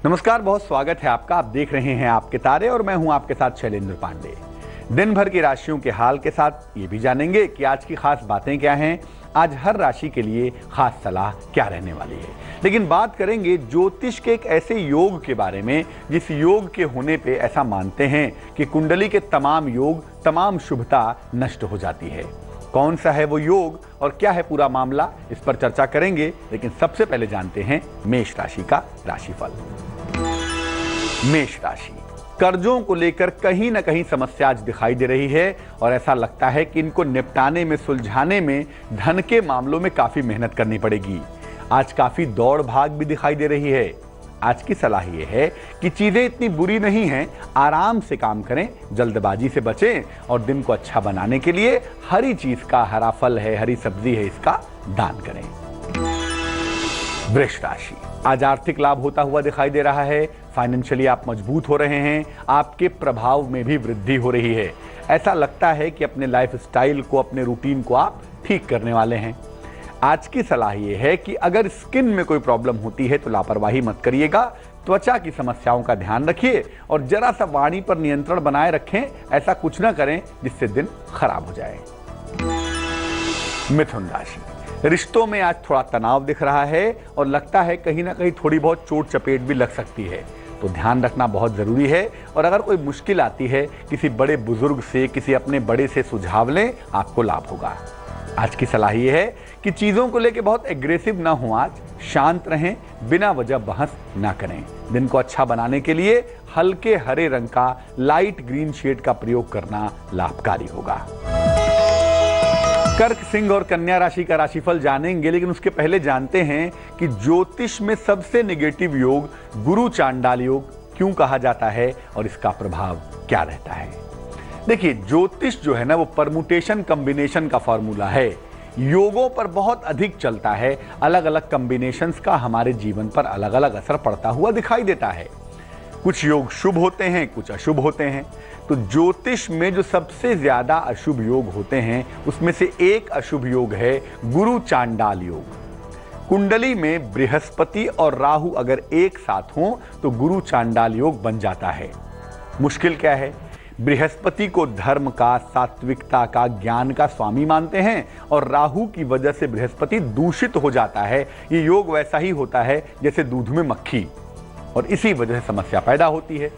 नमस्कार, बहुत स्वागत है आपका। आप देख रहे हैं आपके तारे और मैं हूं आपके साथ शैलेंद्र पांडे। दिन भर की राशियों के हाल के साथ ये भी जानेंगे कि आज की खास बातें क्या हैं, आज हर राशि के लिए खास सलाह क्या रहने वाली है। लेकिन बात करेंगे ज्योतिष के एक ऐसे योग के बारे में जिस योग के होने पे ऐसा मानते हैं कि कुंडली के तमाम योग, तमाम शुभता नष्ट हो जाती है। कौन सा है वो योग और क्या है पूरा मामला, इस पर चर्चा करेंगे। लेकिन सबसे पहले जानते हैं मेष राशि का राशिफल। मेष राशि, कर्जों को लेकर कहीं ना कहीं समस्या आज दिखाई दे रही है और ऐसा लगता है कि इनको निपटाने में, सुलझाने में धन के मामलों में काफी मेहनत करनी पड़ेगी। आज काफी दौड़ भाग भी दिखाई दे रही है। आज की सलाह यह है कि चीजें इतनी बुरी नहीं हैं, आराम से काम करें, जल्दबाजी से बचें और दिन को अच्छा बनाने के लिए हरी चीज का, हरा फल है, हरी सब्जी है, इसका दान करें। वृष राशि, आज आर्थिक लाभ होता हुआ दिखाई दे रहा है। फाइनेंशियली आप मजबूत हो रहे हैं, आपके प्रभाव में भी वृद्धि हो रही है। ऐसा लगता है कि अपने लाइफ स्टाइल को, अपने रूटीन को आप ठीक करने वाले हैं। आज की सलाह यह है कि अगर स्किन में कोई प्रॉब्लम होती है तो लापरवाही मत करिएगा। त्वचा की समस्याओं का ध्यान रखिए और जरा सा वाणी पर नियंत्रण बनाए रखें। ऐसा कुछ ना करें जिससे दिन खराब हो जाए। मिथुन राशि, रिश्तों में आज थोड़ा तनाव दिख रहा है और लगता है कहीं ना कहीं थोड़ी बहुत चोट चपेट भी लग सकती है, तो ध्यान रखना बहुत जरूरी है। और अगर कोई मुश्किल आती है, किसी बड़े बुजुर्ग से, किसी अपने बड़े से सुझाव लें, आपको लाभ होगा। आज की सलाह यह है कि चीजों को लेकर बहुत एग्रेसिव ना हो, आज शांत रहें, बिना वजह बहस ना करें। दिन को अच्छा बनाने के लिए हल्के हरे रंग का, लाइट ग्रीन शेड का प्रयोग करना लाभकारी होगा। कर्क, सिंह और कन्या राशि का राशिफल जानेंगे, लेकिन उसके पहले जानते हैं कि ज्योतिष में सबसे नेगेटिव योग गुरु चांडाल योग क्यों कहा जाता है और इसका प्रभाव क्या रहता है। देखिए, ज्योतिष जो है ना, वो परमुटेशन कॉम्बिनेशन का फॉर्मूला है। योगों पर बहुत अधिक चलता है। अलग अलग कॉम्बिनेशंस का हमारे जीवन पर अलग अलग असर पड़ता हुआ दिखाई देता है। कुछ योग शुभ होते हैं, कुछ अशुभ होते हैं। तो ज्योतिष में जो सबसे ज्यादा अशुभ योग होते हैं उसमें से एक अशुभ योग है गुरु चांडाल योग। कुंडली में बृहस्पति और राहु अगर एक साथ हों तो गुरु चांडाल योग बन जाता है। मुश्किल क्या है, बृहस्पति को धर्म का, सात्विकता का, ज्ञान का स्वामी मानते हैं और राहु की वजह से बृहस्पति दूषित हो जाता है। ये योग वैसा ही होता है जैसे दूध में मक्खी, और इसी वजह से समस्या पैदा होती है।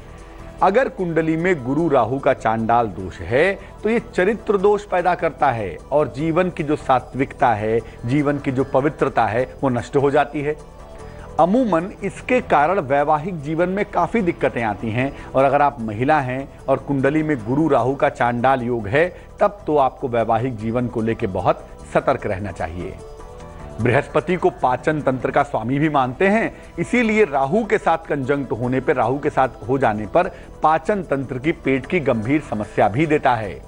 अगर कुंडली में गुरु राहु का चांडाल दोष है तो ये चरित्र दोष पैदा करता है और जीवन की जो सात्विकता है, जीवन की जो पवित्रता है, वो नष्ट हो जाती है। अमूमन इसके कारण वैवाहिक जीवन में काफी दिक्कतें आती हैं। और अगर आप महिला हैं और कुंडली में गुरु राहु का चांडाल योग है, तब तो आपको वैवाहिक जीवन को लेकर बहुत सतर्क रहना चाहिए। बृहस्पति को पाचन तंत्र का स्वामी भी मानते हैं, इसीलिए राहु के साथ कंजंक्ट होने पर, राहु के साथ हो जाने पर पाचन तंत्र की, पेट की गंभीर समस्या भी देता है।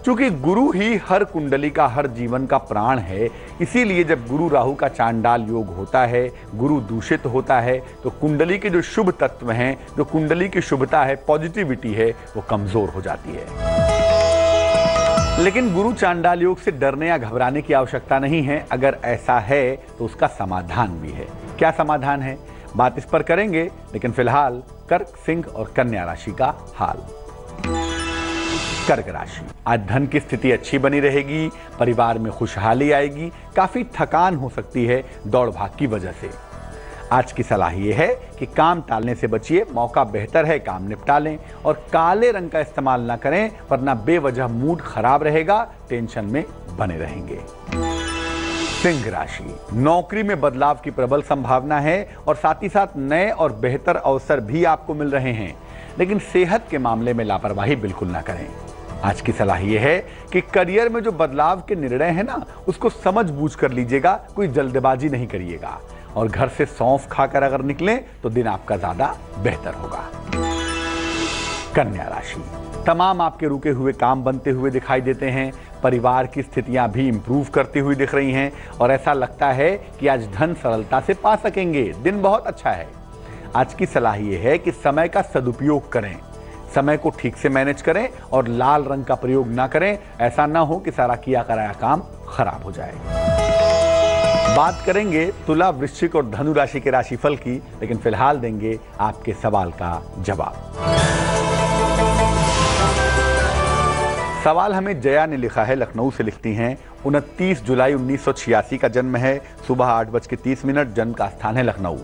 चूंकि गुरु ही हर कुंडली का, हर जीवन का प्राण है, इसीलिए जब गुरु राहु का चांडाल योग होता है, गुरु दूषित होता है, तो कुंडली के जो शुभ तत्व हैं, जो कुंडली की शुभता है, पॉजिटिविटी है, वो कमजोर हो जाती है। लेकिन गुरु चांडाल योग से डरने या घबराने की आवश्यकता नहीं है। अगर ऐसा है तो उसका समाधान भी है। क्या समाधान है, बात इस पर करेंगे। लेकिन फिलहाल कर्क, सिंह और कन्या राशि का हाल। कर्क राशि, आज धन की स्थिति अच्छी बनी रहेगी, परिवार में खुशहाली आएगी, काफी थकान हो सकती है दौड़ भाग की वजह से। आज की सलाह यह है कि काम टालने से बचिए, मौका बेहतर है, काम निपटा लें और काले रंग का इस्तेमाल ना करें, वरना बेवजह मूड खराब रहेगा, टेंशन में बने रहेंगे। सिंह राशि, नौकरी में बदलाव की प्रबल संभावना है और साथ ही साथ नए और बेहतर अवसर भी आपको मिल रहे हैं। लेकिन सेहत के मामले में लापरवाही बिल्कुल ना करें। आज की सलाह यह है कि करियर में जो बदलाव के निर्णय है ना, उसको समझ बूझ कर लीजिएगा, कोई जल्दबाजी नहीं करिएगा। और घर से सौंफ खाकर अगर निकलें तो दिन आपका ज्यादा बेहतर होगा। कन्या राशि, तमाम आपके रुके हुए काम बनते हुए दिखाई देते हैं। परिवार की स्थितियां भी इंप्रूव करती हुई दिख रही हैं और ऐसा लगता है कि आज धन सरलता से पा सकेंगे। दिन बहुत अच्छा है। आज की सलाह यह है कि समय का सदुपयोग करें, समय को ठीक से मैनेज करें और लाल रंग का प्रयोग ना करें। ऐसा ना हो कि सारा किया कराया काम खराब हो जाए। बात करेंगे तुला, वृश्चिक और धनु राशि के राशिफल की, लेकिन फिलहाल देंगे आपके सवाल का जवाब। सवाल हमें जया ने लिखा है, लखनऊ से लिखती हैं। 29 जुलाई 1986 का जन्म है, सुबह 8:30, जन्म का स्थान है लखनऊ।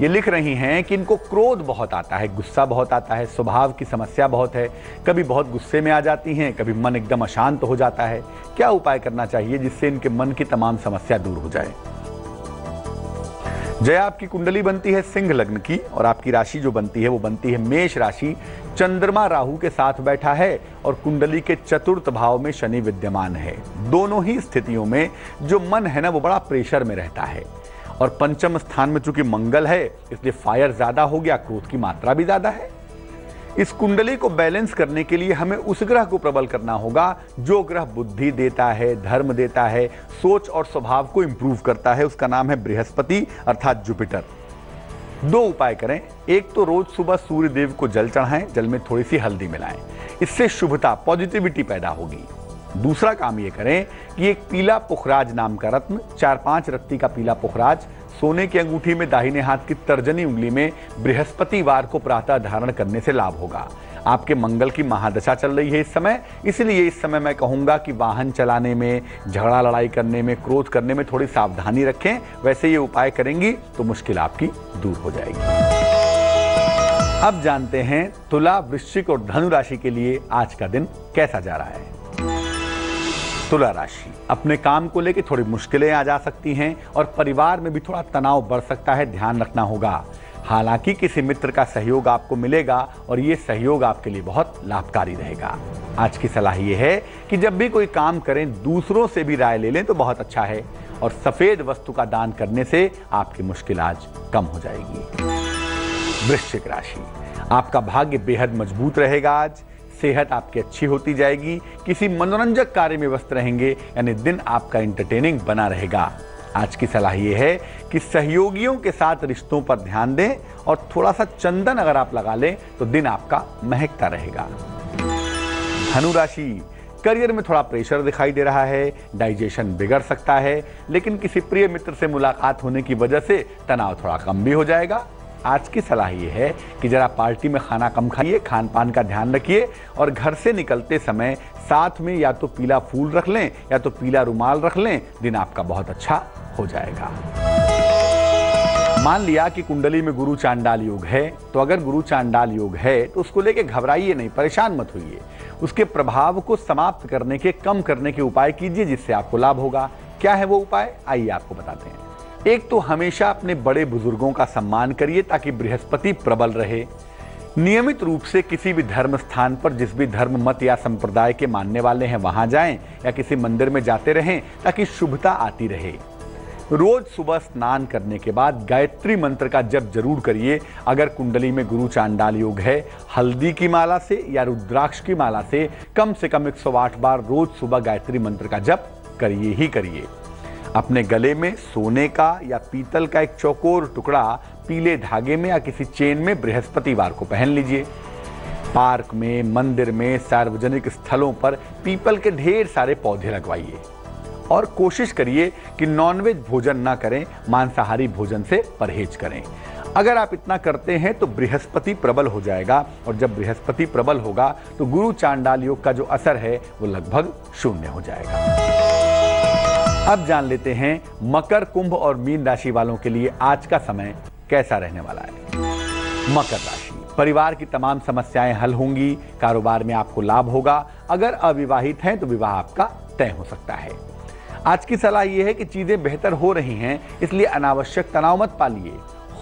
ये लिख रही हैं कि इनको क्रोध बहुत आता है, गुस्सा बहुत आता है, स्वभाव की समस्या बहुत है, कभी बहुत गुस्से में आ जाती हैं, कभी मन एकदम अशांत हो जाता है। क्या उपाय करना चाहिए जिससे इनके मन की तमाम समस्या दूर हो जाए? जया, आपकी कुंडली बनती है सिंह लग्न की और आपकी राशि जो बनती है वो बनती है मेष राशि। चंद्रमा राहु के साथ बैठा है और कुंडली के चतुर्थ भाव में शनि विद्यमान है। दोनों ही स्थितियों में जो मन है ना वो बड़ा प्रेशर में रहता है, और पंचम स्थान में चूंकि मंगल है इसलिए फायर ज्यादा हो गया, क्रोध की मात्रा भी ज्यादा है। इस कुंडली को बैलेंस करने के लिए हमें उस ग्रह को प्रबल करना होगा जो ग्रह बुद्धि देता है, धर्म देता है, सोच और स्वभाव को इंप्रूव करता है। उसका नाम है बृहस्पति अर्थात जुपिटर। 2 उपाय करें। एक तो रोज सुबह सूर्य देव को जल चढ़ाएं, जल में थोड़ी सी हल्दी मिलाएं, इससे शुभता, पॉजिटिविटी पैदा होगी। दूसरा काम ये करें कि एक पीला पुखराज नाम का रत्न, 4-5 रत्ती का पीला पुखराज सोने की अंगूठी में दाहिने हाथ की तर्जनी उंगली में बृहस्पतिवार को प्रातः धारण करने से लाभ होगा। आपके मंगल की महादशा चल रही है इस समय, इसलिए इस समय मैं कहूंगा कि वाहन चलाने में, झगड़ा लड़ाई करने में, क्रोध करने में थोड़ी सावधानी रखें। वैसे ये उपाय करेंगी तो मुश्किल आपकी दूर हो जाएगी। अब जानते हैं तुला, वृश्चिक और धनु राशि के लिए आज का दिन कैसा जा रहा है। तुला राशि, अपने काम को लेकर थोड़ी मुश्किलें आ जा सकती हैं और परिवार में भी थोड़ा तनाव बढ़ सकता है, ध्यान रखना होगा। हालांकि किसी मित्र का सहयोग आपको मिलेगा और ये सहयोग आपके लिए बहुत लाभकारी रहेगा। आज की सलाह ये है कि जब भी कोई काम करें दूसरों से भी राय ले लें तो बहुत अच्छा है, और सफेद वस्तु का दान करने से आपकी मुश्किल आज कम हो जाएगी। वृश्चिक राशि, आपका भाग्य बेहद मजबूत रहेगा। आज सेहत आपकी अच्छी होती जाएगी, किसी मनोरंजक कार्य में व्यस्त रहेंगे, यानी दिन आपका एंटरटेनिंग बना रहेगा। आज की सलाह यह है कि सहयोगियों के साथ रिश्तों पर ध्यान दें और थोड़ा सा चंदन अगर आप लगा लें तो दिन आपका महकता रहेगा। धनु राशि, करियर में थोड़ा प्रेशर दिखाई दे रहा है, डाइजेशन बिगड़ सकता है, लेकिन किसी प्रिय मित्र से मुलाकात होने की वजह से तनाव थोड़ा कम भी हो जाएगा। आज की सलाह ये है कि जरा पार्टी में खाना कम खाइए, खान पान का ध्यान रखिए, और घर से निकलते समय साथ में या तो पीला फूल रख लें या तो पीला रुमाल रख लें, दिन आपका बहुत अच्छा हो जाएगा। मान लिया कि कुंडली में गुरु चांडाल योग है, तो अगर गुरु चांडाल योग है तो उसको लेके घबराइए नहीं, परेशान मत होइए। उसके प्रभाव को समाप्त करने के, कम करने के उपाय कीजिए जिससे आपको लाभ होगा। क्या है वो उपाय, आइए आपको बताते हैं। एक तो हमेशा अपने बड़े बुजुर्गों का सम्मान करिए ताकि बृहस्पति प्रबल रहे। नियमित रूप से किसी भी धर्म स्थान पर जिस भी धर्म, मत या संप्रदाय के मानने वाले हैं वहां जाएं या किसी मंदिर में जाते रहें ताकि शुभता आती रहे। रोज सुबह स्नान करने के बाद गायत्री मंत्र का जप जरूर करिए। अगर कुंडली में गुरु चांडाल योग है, हल्दी की माला से या रुद्राक्ष की माला से कम 108 बार रोज सुबह गायत्री मंत्र का जप करिए ही करिए। अपने गले में सोने का या पीतल का एक चौकोर टुकड़ा पीले धागे में या किसी चेन में बृहस्पतिवार को पहन लीजिए। पार्क में, मंदिर में, सार्वजनिक स्थलों पर पीपल के ढेर सारे पौधे लगवाइए और कोशिश करिए कि नॉनवेज भोजन ना करें, मांसाहारी भोजन से परहेज करें। अगर आप इतना करते हैं तो बृहस्पति प्रबल हो जाएगा, और जब बृहस्पति प्रबल होगा तो गुरु चांडाल योग का जो असर है वो लगभग शून्य हो जाएगा। अब जान लेते हैं मकर, कुंभ और मीन राशि वालों के लिए आज का समय कैसा रहने वाला है। मकर राशि, परिवार की तमाम समस्याएं हल होंगी, कारोबार में आपको लाभ होगा। अगर अविवाहित हैं तो विवाह आपका तय हो सकता है। आज की सलाह यह है कि चीजें बेहतर हो रही हैं, इसलिए अनावश्यक तनाव मत पालिए,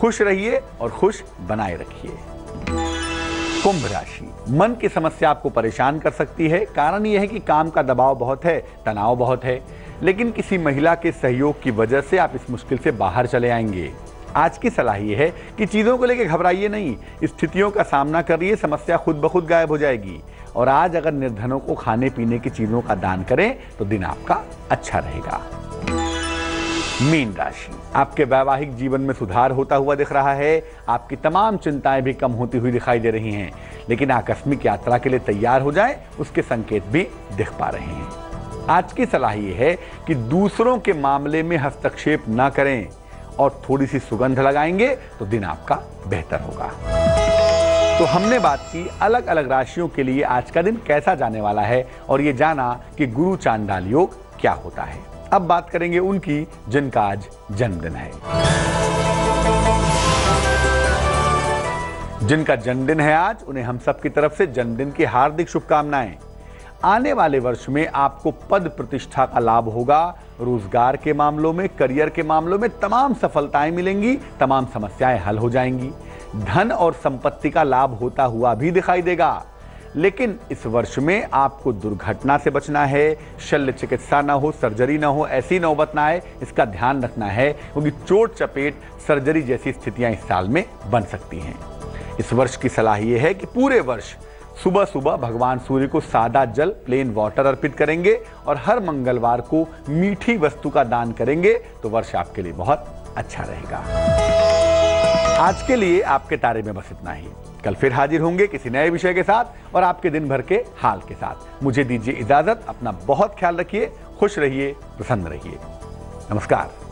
खुश रहिए और खुश बनाए रखिए। कुंभ राशि, मन की समस्या आपको परेशान कर सकती है। कारण यह है कि काम का दबाव बहुत है, तनाव बहुत है, लेकिन किसी महिला के सहयोग की वजह से आप इस मुश्किल से बाहर चले आएंगे। आज की सलाह यह है कि चीजों को लेकर घबराइए नहीं, स्थितियों का सामना करिए, समस्या खुद ब खुद गायब हो जाएगी। और आज अगर निर्धनों को खाने पीने की चीजों का दान करें तो दिन आपका अच्छा रहेगा। मीन राशि, आपके वैवाहिक जीवन में सुधार होता हुआ दिख रहा है। आपकी तमाम चिंताएं भी कम होती हुई दिखाई दे रही हैं, लेकिन आकस्मिक यात्रा के लिए तैयार हो जाएं, उसके संकेत भी दिख पा रहे हैं। आज की सलाह ये है कि दूसरों के मामले में हस्तक्षेप ना करें और थोड़ी सी सुगंध लगाएंगे तो दिन आपका बेहतर होगा। तो हमने बात की अलग अलग राशियों के लिए आज का दिन कैसा जाने वाला है और ये जाना कि गुरु चांडाल योग क्या होता है। अब बात करेंगे उनकी जिनका आज जन्मदिन है। जिनका जन्मदिन है आज, उन्हें हम सब की तरफ से जन्मदिन की हार्दिक शुभकामनाएं। आने वाले वर्ष में आपको पद प्रतिष्ठा का लाभ होगा। रोजगार के मामलों में, करियर के मामलों में तमाम सफलताएं मिलेंगी, तमाम समस्याएं हल हो जाएंगी। धन और संपत्ति का लाभ होता हुआ भी दिखाई देगा। लेकिन इस वर्ष में आपको दुर्घटना से बचना है, शल्य चिकित्सा ना हो, सर्जरी ना हो, ऐसी नौबत ना आए, इसका ध्यान रखना है, क्योंकि चोट चपेट, सर्जरी जैसी स्थितियां इस साल में बन सकती हैं। इस वर्ष की सलाह यह है कि पूरे वर्ष सुबह सुबह भगवान सूर्य को सादा जल, प्लेन वाटर अर्पित करेंगे और हर मंगलवार को मीठी वस्तु का दान करेंगे तो वर्ष आपके लिए बहुत अच्छा रहेगा। आज के लिए आपके तारे में बस इतना ही। कल फिर हाजिर होंगे किसी नए विषय के साथ और आपके दिन भर के हाल के साथ। मुझे दीजिए इजाजत। अपना बहुत ख्याल रखिए, खुश रहिए, प्रसन्न रहिए। नमस्कार।